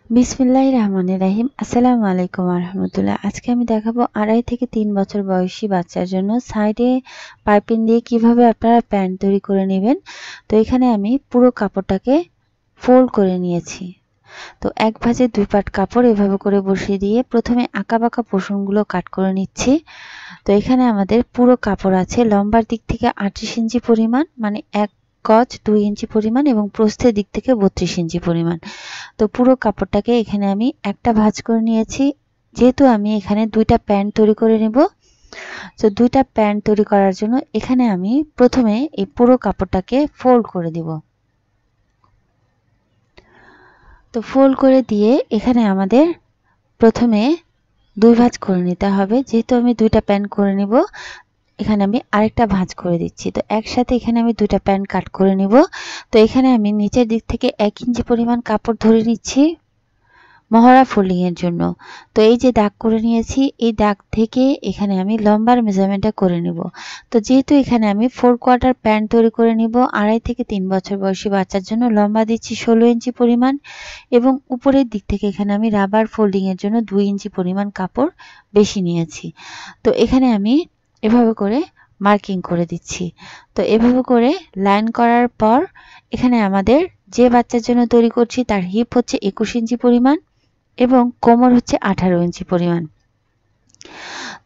বিসমিল্লাহির রহমানির রহিম। আসসালামু আলাইকুম ওয়া রাহমাতুল্লাহ। আজকে আমি দেখাবো 2.5 থেকে 3 বছর বয়সী বাচ্চার জন্য সাইডে পাইপিং দিয়ে কিভাবে আপনারা প্যান্ট তৈরি করে নেবেন। তো এখানে আমি পুরো কাপড়টাকে ফোল্ড করে নিয়েছি। তো এক ভাঁজে 2 পাট কাপড় এভাবে করে বসিয়ে দিয়ে প্রথমে আঁকাবাঁকা পোর্শনগুলো কাট করে নিচ্ছি। তো এখানে আমাদের পুরো কাপড় আছে লম্বার দিক থেকে 38 ইঞ্চি পরিমাণ, মানে এক গজ 2 ইঞ্চি পরিমাণ, এবং প্রস্থের দিক থেকে 32 ইঞ্চি পরিমাণ। তো পুরো কাপড়টাকে এখানে আমি একটা ভাঁজ করে নিয়েছি। যেহেতু আমি এখানে 2টা প্যান্ট তৈরি করে নেব, তো 2টা প্যান্ট তৈরি করার জন্য এখানে আমি প্রথমে এই পুরো কাপড়টাকে ফোল্ড করে দিব। তো ফোল্ড করে দিয়ে এখানে আমাদের প্রথমে 2 ভাঁজ করে নিতে হবে। যেহেতু আমি 2টা প্যান্ট করে নিব, এখানে আমি আরেকটা ভাঁজ করে দিচ্ছি। তো একসাথে এখানে আমি 2টা প্যান্ট কাট করে নিব। তো এখানে আমি নিচের দিক থেকে 1 ইঞ্চি পরিমাণ কাপড় ধরে নিচ্ছি মহড়া ফোল্ডিং এর জন্য। তো এই যে দাগ করে নিয়েছি, এই দাগ থেকে এখানে আমি লম্বার মেজারমেন্টটা করে নিব। তো যেহেতু এখানে আমি 4 কোয়ার্টার প্যান্ট তৈরি করে নিব 2.5 থেকে 3 বছর বয়সী বাচ্চার জন্য, লম্বা দিচ্ছি 16 ইঞ্চি পরিমাণ, এবং উপরের দিক থেকে এখানে আমি রাবার ফোল্ডিং এর জন্য 2 ইঞ্চি পরিমাণ কাপড় বেশি নিয়েছি। তো এখানে আমি এভাবে করে মার্কিং করে দিচ্ছি। তো এভাবে করে লাইন করার পর এখানে আমাদের যে বাচ্চার জন্য তৈরি করছি তার হিপ হচ্ছে 21 ইঞ্চি পরিমাণ এবং কোমর হচ্ছে 18 ইঞ্চি পরিমাণ।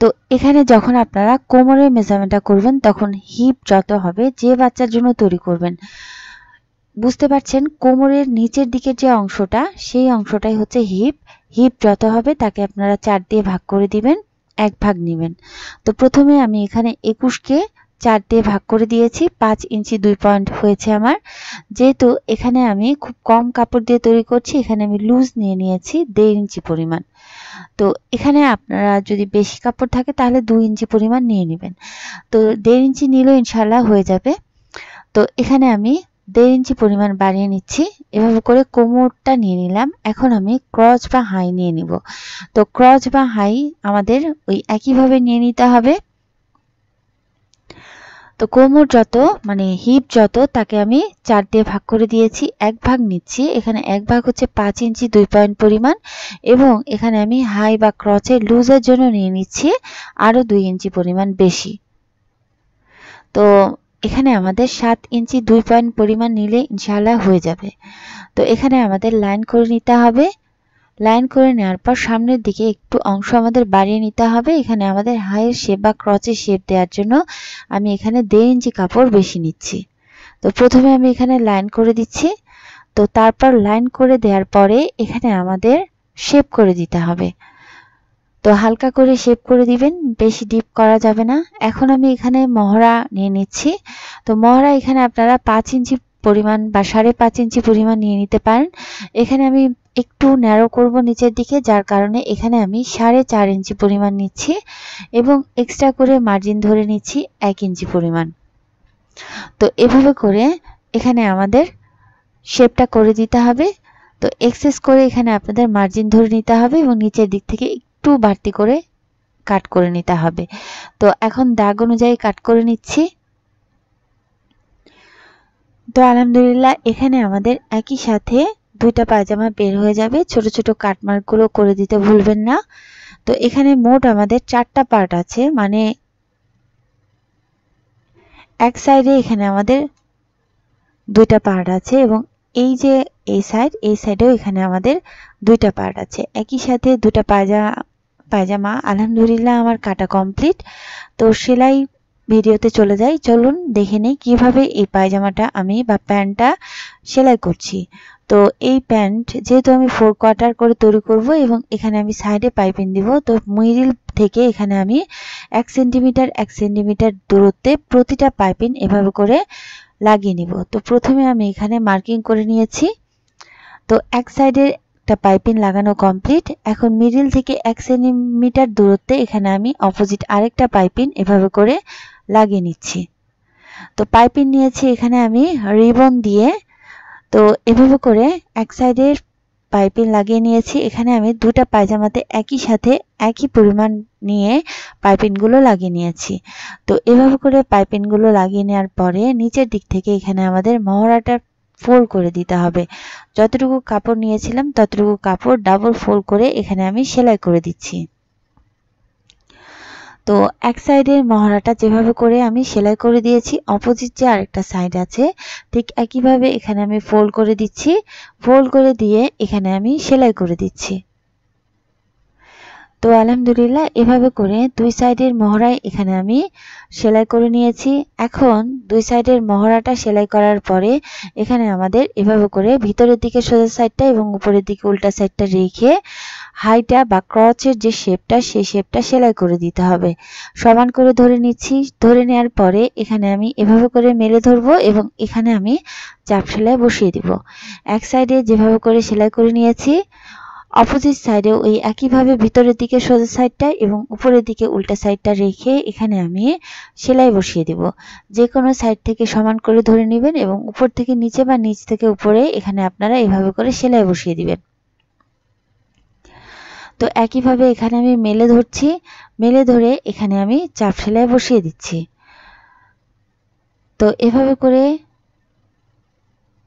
তো এখানে যখন আপনারা কোমরের মেজারমেন্টটা করবেন তখন হিপ যত হবে, যে বাচ্চার জন্য তৈরি করবেন, বুঝতে পারছেন, কোমরের নিচের দিকের যে অংশটা সেই অংশটাই হচ্ছে হিপ। হিপ যত হবে তাকে আপনারা 4 দিয়ে ভাগ করে দিবেন, 1 ভাগ নেবেন। তো প্রথমে আমি এখানে 21কে 4 দিয়ে ভাগ করে দিয়েছি, 5 ইঞ্চি 2 পয়েন্ট হয়েছে আমার। যেহেতু এখানে আমি খুব কম কাপড় দিয়ে তৈরি করছি, এখানে আমি লুজ নিয়ে নিয়েছি 1.5 ইঞ্চি পরিমাণ। তো এখানে আপনারা যদি বেশি কাপড় থাকে তাহলে 2 ইঞ্চি পরিমাণ নিয়ে নেবেন। তো 1.5 ইঞ্চি নিলেও ইনশাআল্লাহ হয়ে যাবে। তো এখানে আমি 1.5 ইঞ্চি পরিমাণ বাড়িয়ে নিচ্ছি। এভাবে করে কোমরটা নিয়ে নিলাম। এখন আমি ক্রচ বা হাই নিয়ে নিব। তো ক্রচ বা হাই আমাদের ওই একইভাবে নিয়ে নিতে হবে। তো কোমর যত, মানে হিপ যত, তাকে আমি 4 দিয়ে ভাগ করে দিয়েছি, 1 ভাগ নিচ্ছি। এখানে 1 ভাগ হচ্ছে 5 ইঞ্চি 2 পয়েন্ট পরিমাণ, এবং এখানে আমি হাই বা ক্রচের লুজের জন্য নিয়ে নিচ্ছি আরও 2 ইঞ্চি পরিমাণ বেশি। তো এখানে আমাদের 7 ইঞ্চি 2 পয়েন্ট পরিমাণ নিলে ইনশাআল্লাহ হয়ে যাবে। তো এখানে আমাদের লাইন করে নিতে হবে। লাইন করে নেওয়ার পর সামনের দিকে একটু অংশ আমাদের বাড়িয়ে নিতে হবে। এখানে আমাদের হাইয়ের শেপ বা ক্রচের শেপ দেওয়ার জন্য আমি এখানে 1.5 ইঞ্চি কাপড় বেশি নিচ্ছি। তো প্রথমে আমি এখানে লাইন করে দিচ্ছি। তো তারপর লাইন করে দেওয়ার পরে এখানে আমাদের শেপ করে দিতে হবে। তো হালকা করে শেপ করে দিবেন, বেশি ডিপ করা যাবে না। এখন আমি এখানে মহড়া নিয়ে নিচ্ছি। তো মহড়া এখানে আপনারা 5 ইঞ্চি পরিমাণ বা 5.5 ইঞ্চি পরিমাণ নিয়ে নিতে পারেন। এখানে আমি একটু ন্যারো করব নিচের দিকে, যার কারণে এখানে আমি 4.5 ইঞ্চি পরিমাণ নিচ্ছি এবং এক্সট্রা করে মার্জিন ধরে নিচ্ছি 1 ইঞ্চি পরিমাণ। তো এভাবে করে এখানে আমাদের শেপটা করে দিতে হবে। তো এক্সেস করে এখানে আপনাদের মার্জিন ধরে নিতে হবে এবং নিচের দিক থেকে একটু বাড়তি করে কাট করে নিতে হবে। তো এখন দাগ অনুযায়ী কাট করে নিচ্ছি। তো আলহামদুলিল্লাহ এখানে আমাদের একই সাথে 2টা পায়জামা বের হয়ে যাবে। ছোট ছোট কাটমার্কগুলো করে দিতে ভুলবেন না। তো এখানে মোট আমাদের 4টা পার্ট আছে, মানে এক সাইডে এখানে আমাদের 2টা পার্ট আছে, এবং এই যে এই সাইডেও এখানে আমাদের 2টা পার্ট আছে। একই সাথে 2টা পায়জামা আলহামদুলিল্লাহ আমার কাটা কমপ্লিট। তো সেলাই ভিডিওতে চলে যাই, চলুন দেখে নেই কিভাবে এই পায়জামাটা আমি বা প্যান্টটা সেলাই করছি। তো এই প্যান্ট যেহেতু আমি 4 কোয়ার্টার করে তৈরি করব এবং এখানে আমি সাইডে পাইপিং দিব, তো মিডল থেকে এখানে আমি 1 সেন্টিমিটার 1 সেন্টিমিটার দূরত্বে প্রতিটা পাইপিং এভাবে করে লাগিয়ে নিব। তো প্রথমে আমি এখানে মার্কিং করে নিয়েছি। তো এক সাইডে একটা পাইপিং লাগানো কমপ্লিট। এখন মিডল থেকে 1 সেন্টিমিটার দূরত্বে এখানে আমি অপোজিট আরেকটা পাইপিং এভাবে করে লাগিয়ে নিচ্ছি। তো পাইপিং নিয়েছি এখানে আমি রিবন দিয়ে। তো এভাবে করে এক সাইডের পাইপিং লাগিয়ে নিয়েছি। এখানে আমি 2টা পায়জামাতে একই সাথে একই পরিমাণ নিয়ে পাইপিংগুলো লাগিয়ে নিয়েছি। তো এভাবে করে পাইপিংগুলো লাগিয়ে নেওয়ার পরে নিচের দিক থেকে এখানে আমাদের মহড়াটা ফোল্ড করে দিতে হবে। যতটুকু কাপড় নিয়েছিলাম ততটুকু কাপড় ডাবল ফোল্ড করে এখানে আমি সেলাই করে দিচ্ছি। তো এক সাইডের মহড়াটা যেভাবে করে আমি সেলাই করে দিয়েছি, অপোজিট যে আরেকটা সাইড আছে ঠিক একইভাবে এখানে আমি ফোল্ড করে দিচ্ছি। ফোল্ড করে দিয়ে এখানে আমি সেলাই করে দিচ্ছি। তো আলহামদুলিল্লাহ এভাবে করে দুই সাইডের মহড়ায় এখানে আমি সেলাই করে নিয়েছি। এখন দুই সাইডের মহড়াটা সেলাই করার পরে এখানে আমাদের এভাবে করে ভিতরের দিকে সোজা সাইডটা এবং উপরের দিকে উল্টা সাইডটা রেখে হাইটা বা ক্রচের যে শেপটা সেই শেপটা সেলাই করে দিতে হবে। সমান করে ধরে নিচ্ছি। ধরে নেওয়ার পরে এখানে আমি এভাবে করে মেলে ধরবো এবং এখানে আমি চাপ সেলাই বসিয়ে দিব। এক সাইডে যেভাবে করে সেলাই করে নিয়েছি অপোজিট সাইডে ওই একইভাবে ভিতরের দিকে সোজা সাইডটা এবং উপরের দিকে উল্টা সাইডটা রেখে এখানে আমি সেলাই বসিয়ে দিব। যে কোনো সাইড থেকে সমান করে ধরে নেবেন এবং উপর থেকে নিচে বা নিচ থেকে উপরে এখানে আপনারা এভাবে করে সেলাই বসিয়ে দিবেন। তো একইভাবে এখানে আমি মেলে ধরছি। মেলে ধরে এখানে আমি চাপ সেলাই বসিয়ে দিচ্ছি। তো এভাবে করে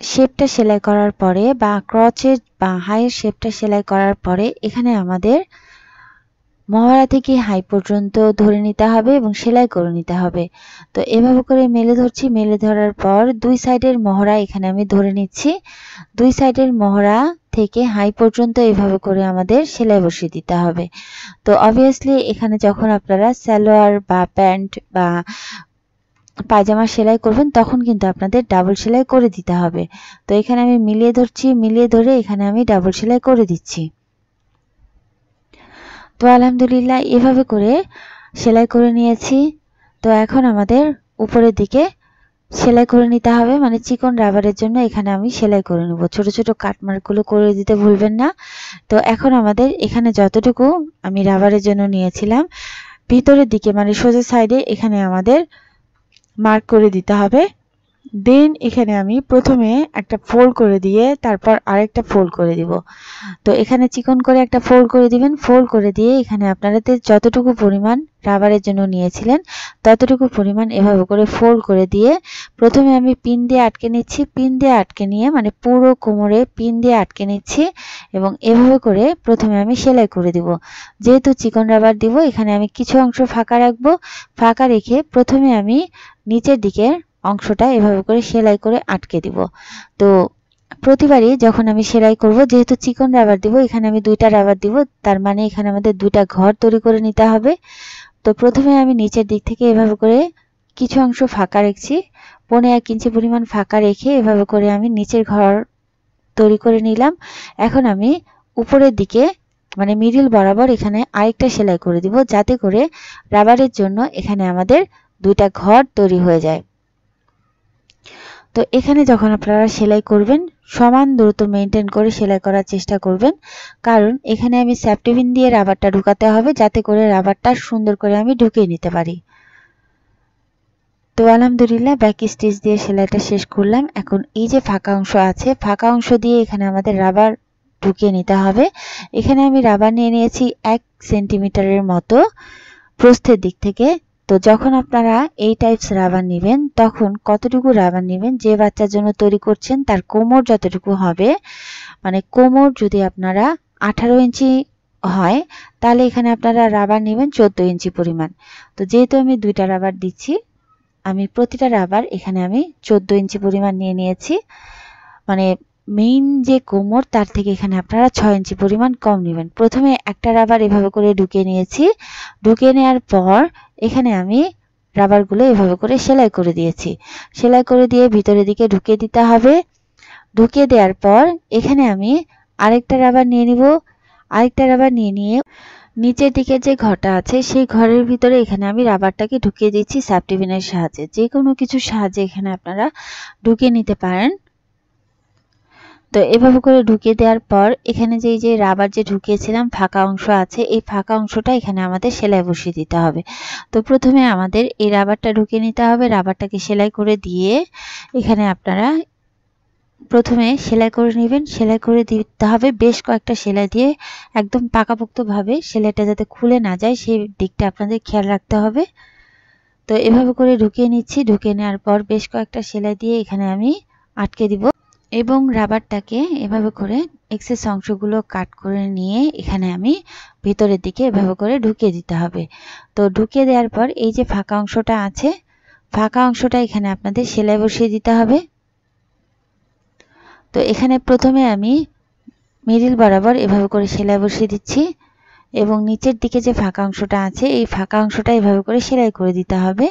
শেপটা সেলাই করার পরে বা ক্রচের বা হাইয়ের শেপটা সেলাই করার পরে এখানে আমাদের মহড়া থেকে হাই পর্যন্ত ধরে নিতে হবে এবং সেলাই করে নিতে হবে। তো এভাবে করে মেলে ধরছি। মেলে ধরার পর দুই সাইডের মহড়া এখানে আমি ধরে নিচ্ছি। দুই সাইডের মহড়া থেকে হাই পর্যন্ত এভাবে করে আমাদের সেলাই বসিয়ে দিতে হবে। তো অবভিয়াসলি এখানে যখন আপনারা সালোয়ার বা প্যান্ট বা পায়জামা সেলাই করবেন তখন কিন্তু আপনাদের ডাবল সেলাই করে দিতে হবে। তো এখানে আমি মিলিয়ে ধরছি। মিলিয়ে ধরে এখানে আমি ডাবল সেলাই করে দিচ্ছি। তো আলহামদুলিল্লাহ এভাবে করে সেলাই করে নিয়েছি। তো এখন আমাদের উপরের দিকে সেলাই করে নিতে হবে, মানে চিকন রাবারের জন্য এখানে আমি সেলাই করে নেব। ছোট ছোট কাটমার্কগুলো করে দিতে ভুলবেন না। তো এখন আমাদের এখানে যতটুকু আমি রাবারের জন্য নিয়েছিলাম ভিতরের দিকে মানে সোজা সাইডে এখানে আমাদের মার্ক করে দিতে হবে। দেন এখানে আমি প্রথমে একটা ফোল্ড করে দিয়ে তারপর আরেকটা ফোল্ড করে দিব। তো এখানে চিকন করে একটা ফোল্ড করে দিবেন। ফোল্ড করে দিয়ে এখানে আপনাদের যতটুকু পরিমাণ রাবারের জন্য নিয়েছিলেন ততটুকু পরিমাণ এভাবে করে ফোল্ড করে দিয়ে প্রথমে আমি পিন দিয়ে আটকে নিচ্ছি। পিন দিয়ে আটকে নিয়ে মানে পুরো কোমরে পিন দিয়ে আটকে নিচ্ছি এবং এভাবে করে প্রথমে আমি সেলাই করে দিব। যেহেতু চিকন রাবার দিব এখানে আমি কিছু অংশ ফাঁকা রাখবো। ফাঁকা রেখে প্রথমে আমি নিচের দিকে অংশটা এভাবে করে সেলাই করে আটকে দিব। তো প্রতিবারই যখন আমি সেলাই করব যেহেতু চিকন রাবার দিব এখানে আমি দুইটা রাবার দিব, তার মানে এখানে আমাদের দুইটা ঘর তৈরি করে নিতে হবে। তো প্রথমে আমি নিচের দিক থেকে এভাবে করে কিছু অংশ ফাঁকা রেখেছি। 1.5 ইঞ্চি পরিমাণ ফাঁকা রেখে এভাবে করে আমি নিচের ঘর তৈরি করে নিলাম। এখন আমি উপরের দিকে মানে মিডল বরাবর এখানে আরেকটা সেলাই করে দিব যাতে করে রাবারের জন্য এখানে আমাদের দুইটা ঘর তৈরি হয়ে যায়। তো এখানে যখন আপনারা সেলাই করবেন সমান দূরত্ব মেনটেন করে সেলাই করার চেষ্টা করবেন, কারণ এখানে আমি সেফটি পিন দিয়ে রাবারটা ঢুকাতে হবে যাতে করে রাবারটা সুন্দর করে আমি ঢুকিয়ে নিতে পারি। তো আলহামদুলিল্লাহ ব্যাক স্টিচ দিয়ে সেলাইটা শেষ করলাম। এখন এই যে ফাঁকা অংশ আছে ফাঁকা অংশ দিয়ে এখানে আমাদের রাবার ঢুকিয়ে নিতে হবে। এখানে আমি রাবার নিয়ে নিয়েছি 1 সেন্টিমিটারের মতো প্রস্থের দিক থেকে। তো যখন আপনারা এই টাইপস রাবার নেবেন তখন কতটুকু রাবার নেবেন যে বাচ্চার জন্য তৈরি করছেন তার কোমর যতটুকু হবে, মানে কোমর যদি আপনারা 18 ইঞ্চি হয় তাহলে এখানে আপনারা রাবার নেবেন 14 ইঞ্চি পরিমাণ। তো যেহেতু আমি দুইটা রাবার দিচ্ছি আমি প্রতিটা রাবার এখানে আমি 14 ইঞ্চি পরিমাণ নিয়ে নিয়েছি, মানে মেইন যে কোমর তার থেকে এখানে আপনারা 6 ইঞ্চি পরিমাণ কম নেবেন। প্রথমে একটা রাবার এভাবে করে ঢুকিয়ে নিয়েছি। ঢুকিয়ে নেওয়ার পর এখানে আমি রাবারগুলো এভাবে করে সেলাই করে দিয়েছি। সেলাই করে দিয়ে ভিতরের দিকে ঢুকিয়ে দিতে হবে। ঢুকিয়ে দেওয়ার পর এখানে আমি আরেকটা রাবার নিয়ে নিব। আরেকটা রাবার নিয়ে নিচের দিকে যে ঘরটা আছে সেই ঘরের ভিতরে এখানে আমি রাবারটাকে ঢুকিয়ে দিচ্ছি সেফটি পিনের সাহায্যে। যে কোনো কিছুর সাহায্যে এখানে আপনারা ঢুকিয়ে নিতে পারেন। তো এভাবে করে ঢুকিয়ে দেওয়ার পর এখানে যে রাবার যে ঢুকিয়েছিলাম ফাঁকা অংশ আছে এই ফাঁকা অংশটা এখানে আমাদের সেলাই বসিয়ে দিতে হবে। তো প্রথমে আমাদের এই রাবারটা ঢুকিয়ে নিতে হবে। রাবারটাকে সেলাই করে দিয়ে এখানে আপনারা প্রথমে সেলাই করে নেবেন। সেলাই করে দিতে হবে বেশ কয়েকটা সেলাই দিয়ে একদম পাকাপোক্তভাবে সেলাইটা যাতে খুলে না যায় সেই দিকটা আপনাদের খেয়াল রাখতে হবে। তো এভাবে করে ঢুকিয়ে নিচ্ছি। ঢুকিয়ে নেওয়ার পর বেশ কয়েকটা সেলাই দিয়ে এখানে আমি আটকে দিব। এবং রাবারটাকে এভাবে করে এক্সেস অংশগুলো কাট করে নিয়ে এখানে আমি ভিতরের দিকে এভাবে করে ঢুকিয়ে দিতে হবে। তো ঢুকিয়ে দেওয়ার পর এই যে ফাঁকা অংশটা আছে, ফাঁকা অংশটা এখানে আপনাদের সেলাই বসিয়ে দিতে হবে। তো এখানে প্রথমে আমি মিডল বরাবর এভাবে করে সেলাই বসিয়ে দিচ্ছি এবং নিচের দিকে যে ফাঁকা অংশটা আছে এই ফাঁকা অংশটা এভাবে করে সেলাই করে দিতে হবে।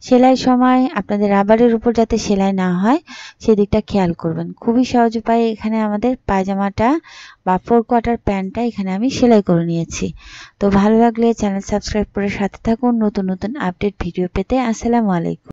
সেলাই সময় আপনাদের রাবারের উপর যাতে সেলাই না হয় সেদিকটা খেয়াল করবেন। খুবই সহজ উপায়ে এখানে আমাদের পায়জামাটা বা 4 কোয়ার্টার প্যান্টটা এখানে আমি সেলাই করে নিয়েছি। তো ভালো লাগলে চ্যানেল সাবস্ক্রাইব করে সাথে থাকুন নতুন নতুন আপডেট ভিডিও পেতে। আসসালামু আলাইকুম।